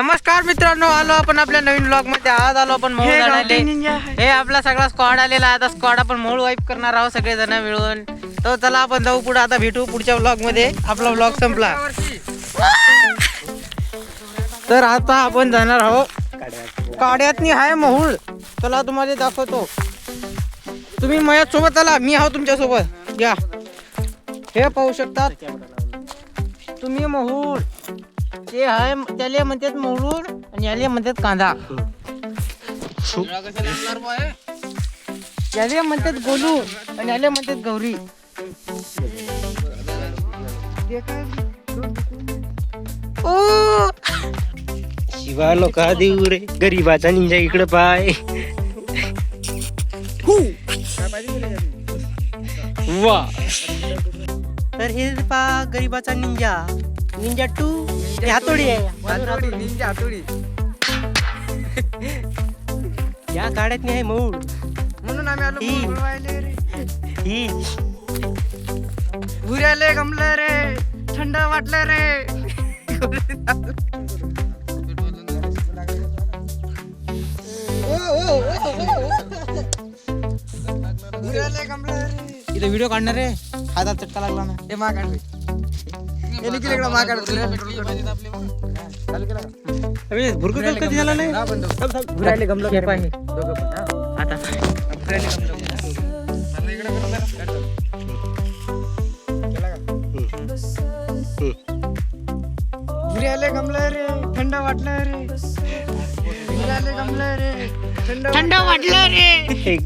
नमस्कार मित्रांनो, आलो आपण आपल्या नवीन ब्लॉग मध्ये. आज आलो आपण मोहळ आणायले. हे आपला सगळा स्क्वॉड आलेला आहे. आता स्क्वॉड आपण मोहळ वाईप करणार आहोत सगळे जण मिळून. तो चला आपण जाऊ पुढे. आता भेटू पुढच्या ब्लॉग मध्ये. आपला ब्लॉग संपला तर आता आपण जाणार आहोत काड्यातनी आहे मोहळ. चला तुम्हाला दाखवतो. तुम्ही माझ्या सोबत चला, मी आहो तुमच्या सोबत. या हे पाहू शकतात तुम्ही मोहळ. ते आहे त्याले म्हणतात मोहळूर आणि याले म्हणतात कांदा. याले म्हणतात गोलू आणि याले म्हणतात गौरी. ओ शिवा नका देऊ रे, गरीबाचा निंजा इकडे पाय. वा, तर हे पा गरीबाचा निंजा. निंजा 2 हातोडी आहे. निंजा हातोडी या काड्यात नाही मऊळ. म्हणून आम्ही आलो ही. बोलवायले रे. ही भुऱ्याले गमलं रे, थंड वाटलं रे. भुऱ्याले गमलं रे. इथे व्हिडिओ काढणार आहे. हातात चटका लागला ना. हे मा काढ अबे भुरकं कधी झाला नाही. भुऱ्याले गमलं हे पाहे. आता भुऱ्याले गमलं रे, थंड वाटलं रे. भुऱ्याले गमलं रे, थंड वाटलं रे,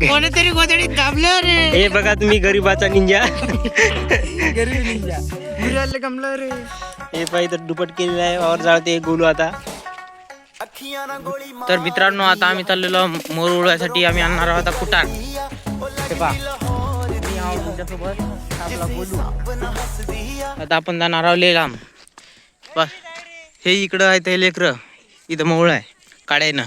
कोणीतरी गोधडीत दाबलं रे. हे बघा तुम्ही गरीबाचा निंजा. गरीब निंजा. भुऱ्याले गमलं रे. हे पाहिजे तर दुपट केलेला आहे. और जाळते गोलू आता. तर मित्रांनो, आता आम्ही चाललेलो मोर उडवायसाठी. आम्ही आणणार आहोत आता कुटार. हे पहा, मी आहो तुमच्यासोबत. आपला गोलू. आता आपण जाणार आहोत लेलाम. बस हे इकडं आहे ते लेकरं. इथं मोहळ आहे काड्यानं.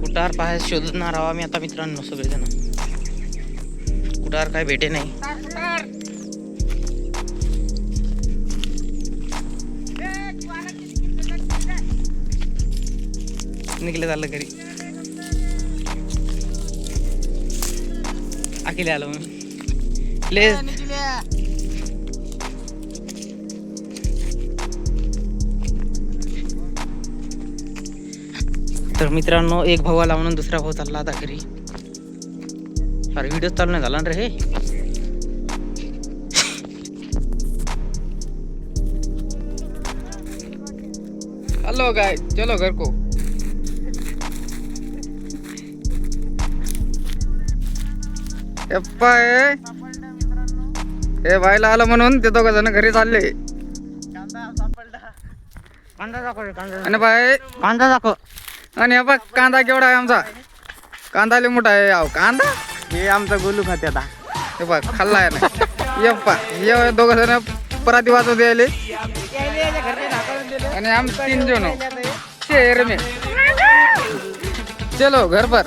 कुटार पाहायला शोधणार आहोत आम्ही आता मित्रांनो सगळेजण. कुटार काय भेटे नाही. निघलं झालं घरी. अखिले आलो म्हणून ले. तर मित्रांनो, एक भाऊ आला म्हणून दुसरा भाऊ चालला आता घरी. अरे व्हिडिओ चालू नाही झाला ना रे. हे हेलो गाइस, चलो घर को. हे व्हायला आलं म्हणून ते दोघ जण घरी चालले. कांदा दाखव रे, कांदा. आणि बाय कांदा दाखव. आणि हे बघ कांदा केवढा आहे आमचा. कांदा लय मोठा आहे. आव कांदा हे आमचा गोलू खाते आता. हे बघ खाल्लाय ना. यप्पा हे दोघ जण पराती वाजवत यायले. आणि आम 3 जण शहर में. चलो घर पर.